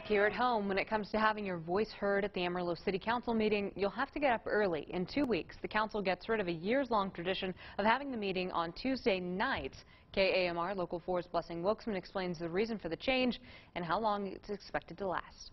Back here at home, when it comes to having your voice heard at the Amarillo City Council meeting, you'll have to get up early. In 2 weeks, the council gets rid of a years-long tradition of having the meeting on Tuesday nights. KAMR Local 4's Blessing Wilkesman explains the reason for the change and how long it's expected to last.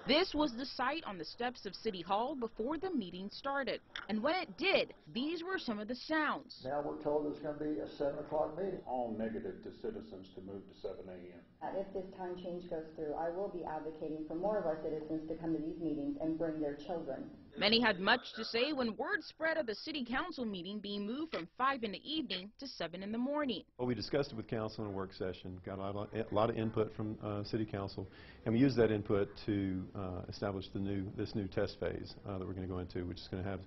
This was the sight on the steps of City Hall before the meeting started. And when it did, these were some of the sounds. Now we're told it's going to be a 7 o'clock meeting. All negative to citizens to move to 7 a.m. If this time change goes through, I will be advocating for more of our citizens to come to these meetings and bring their children. Many had much to say when word spread of the City Council meeting being moved from 5 in the evening to 7 in the morning. Well, we discussed it with Council in a work session, got a lot of input from City Council, and we used that input to establish this new test phase that we're going to go into, which is going to have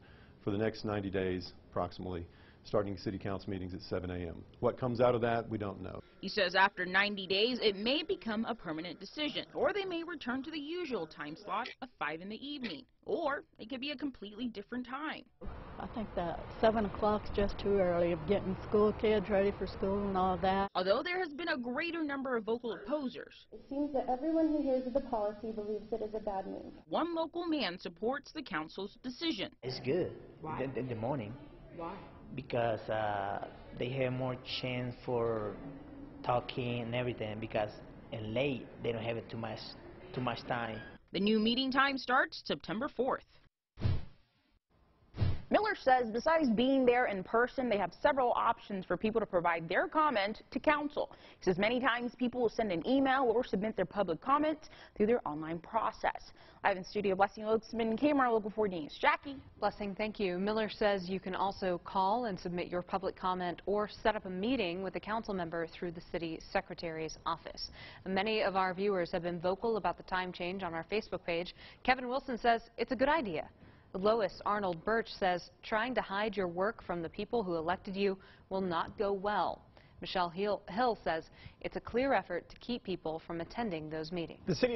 for the next 90 days approximately, starting City Council meetings at 7 a.m. What comes out of that, we don't know. He says after 90 days, it may become a permanent decision, or they may return to the usual time slot of 5 in the evening, or it could be a completely different time. I think that 7 o'clock's just too early of getting school kids ready for school and all that. Although there has been a greater number of vocal opposers, It seems that everyone who hears of the policy believes it is a bad move. one local man supports the council's decision. It's good. Why? In the morning. Why? Because they have more chance for talking and everything, because in late they don't have it too much time. The new meeting time starts September 4th. Miller says besides being there in person, they have several options for people to provide their comment to council. He says many times people will send an email or submit their public comments through their online process. Live in studio, Blessing Wilkesman, KMR Local 4 News. Jackie. Blessing, thank you. Miller says you can also call and submit your public comment or set up a meeting with a council member through the city secretary's office. Many of our viewers have been vocal about the time change on our Facebook page. Kevin Wilson says it's a good idea. Lois Arnold Birch says trying to hide your work from the people who elected you will not go well. Michelle Hill says it's a clear effort to keep people from attending those meetings. The city